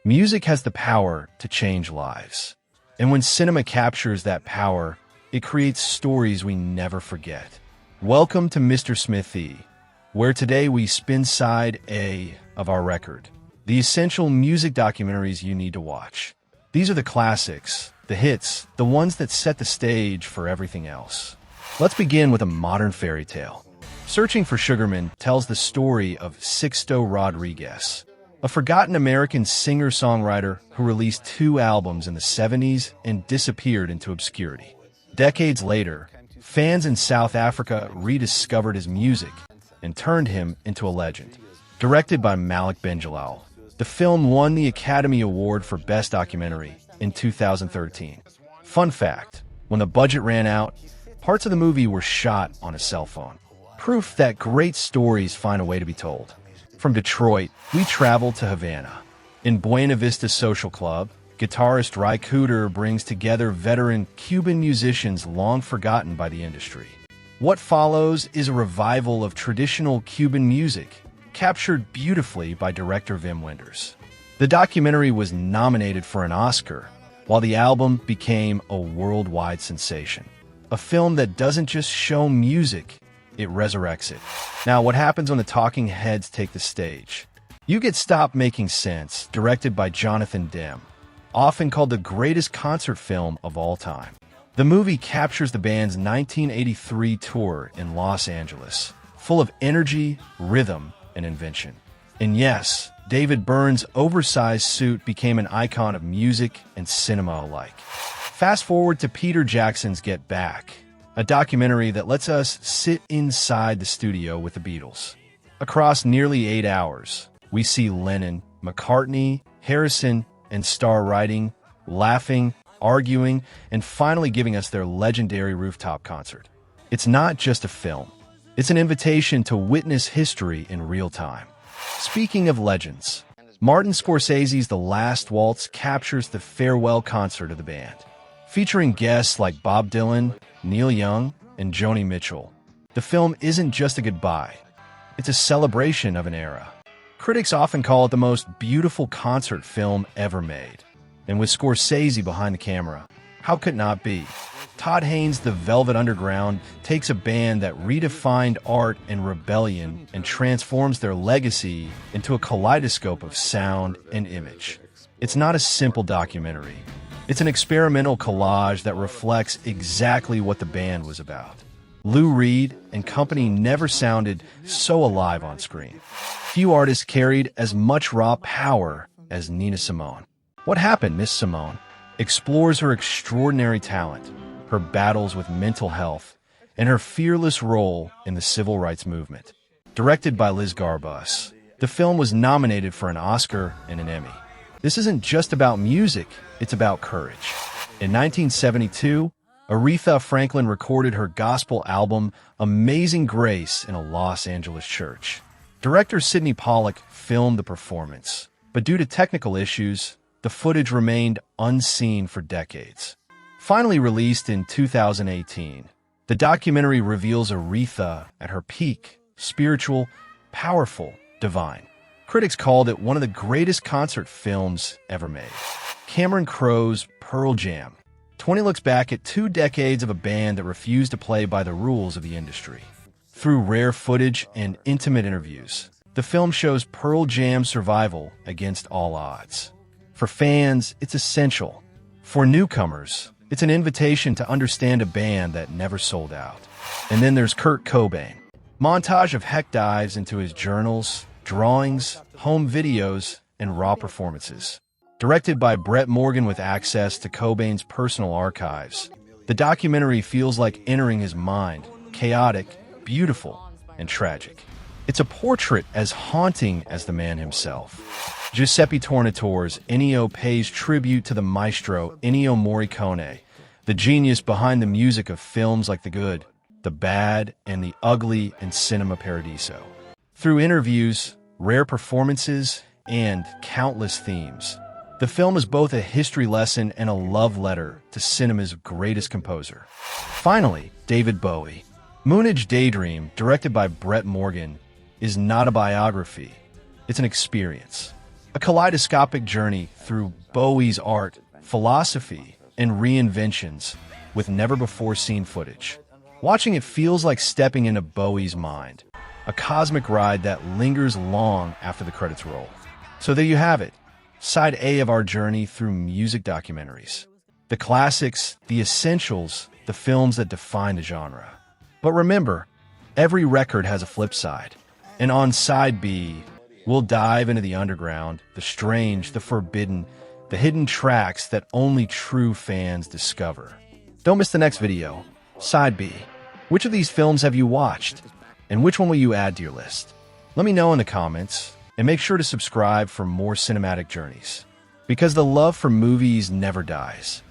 Music has the power to change lives. And when cinema captures that power, it creates stories we never forget. Welcome to Mr. Smithy, where today we spin side A of our record, the essential music documentaries you need to watch. These are the classics, the hits, the ones that set the stage for everything else. Let's begin with a modern fairy tale. Searching for Sugarman tells the story of Sixto Rodriguez, a forgotten American singer-songwriter who released 2 albums in the 70s and disappeared into obscurity. Decades later, fans in South Africa rediscovered his music and turned him into a legend. Directed by Malik Benjalal, the film won the Academy Award for Best Documentary in 2013. Fun fact, when the budget ran out, parts of the movie were shot on a cell phone. Proof that great stories find a way to be told. From Detroit, we traveled to Havana. In Buena Vista Social Club, guitarist Ry Cooder brings together veteran Cuban musicians long forgotten by the industry. What follows is a revival of traditional Cuban music, captured beautifully by director Wim Wenders. The documentary was nominated for an Oscar, while the album became a worldwide sensation. A film that doesn't just show music, it resurrects it. Now, what happens when the talking heads take the stage? You Get Stop Making Sense, directed by Jonathan Demme, often called the greatest concert film of all time. The movie captures the band's 1983 tour in Los Angeles, full of energy, rhythm, and invention. And yes, David Byrne's oversized suit became an icon of music and cinema alike. Fast forward to Peter Jackson's Get Back, a documentary that lets us sit inside the studio with the Beatles. Across nearly 8 hours, we see Lennon, McCartney, Harrison, and Starr writing, laughing, arguing, and finally giving us their legendary rooftop concert. It's not just a film. It's an invitation to witness history in real time. Speaking of legends, Martin Scorsese's The Last Waltz captures the farewell concert of the band. Featuring guests like Bob Dylan, Neil Young, and Joni Mitchell, the film isn't just a goodbye. It's a celebration of an era. Critics often call it the most beautiful concert film ever made. And with Scorsese behind the camera, how could it not be? Todd Haynes' The Velvet Underground takes a band that redefined art and rebellion and transforms their legacy into a kaleidoscope of sound and image. It's not a simple documentary. It's an experimental collage that reflects exactly what the band was about. Lou Reed and company never sounded so alive on screen. Few artists carried as much raw power as Nina Simone. What Happened, Miss Simone explores her extraordinary talent, her battles with mental health, and her fearless role in the civil rights movement. Directed by Liz Garbus, the film was nominated for an Oscar and an Emmy. This isn't just about music, it's about courage. In 1972, Aretha Franklin recorded her gospel album Amazing Grace in a Los Angeles church. Director Sidney Pollack filmed the performance, but due to technical issues, the footage remained unseen for decades. Finally released in 2018, the documentary reveals Aretha at her peak, spiritual, powerful, divine. Critics called it one of the greatest concert films ever made. Cameron Crowe's Pearl Jam. 20 looks back at 2 decades of a band that refused to play by the rules of the industry. Through rare footage and intimate interviews, the film shows Pearl Jam's survival against all odds. For fans, it's essential. For newcomers, it's an invitation to understand a band that never sold out. And then there's Kurt Cobain. Montage of Heck dives into his journals, drawings, home videos, and raw performances. Directed by Brett Morgan with access to Cobain's personal archives, the documentary feels like entering his mind, chaotic, beautiful, and tragic. It's a portrait as haunting as the man himself. Giuseppe Tornatore's Ennio pays tribute to the maestro Ennio Morricone, the genius behind the music of films like The Good, The Bad, and The Ugly in Cinema Paradiso. Through interviews, rare performances, and countless themes, the film is both a history lesson and a love letter to cinema's greatest composer. Finally, David Bowie. Moonage Daydream, directed by Brett Morgan, is not a biography. It's an experience. A kaleidoscopic journey through Bowie's art, philosophy, and reinventions with never-before-seen footage. Watching it feels like stepping into Bowie's mind, a cosmic ride that lingers long after the credits roll. So there you have it, Side A of our journey through music documentaries. The classics, the essentials, the films that define the genre. But remember, every record has a flip side. And on Side B, we'll dive into the underground, the strange, the forbidden, the hidden tracks that only true fans discover. Don't miss the next video, Side B. Which of these films have you watched? And which one will you add to your list? Let me know in the comments, and make sure to subscribe for more cinematic journeys. Because the love for movies never dies.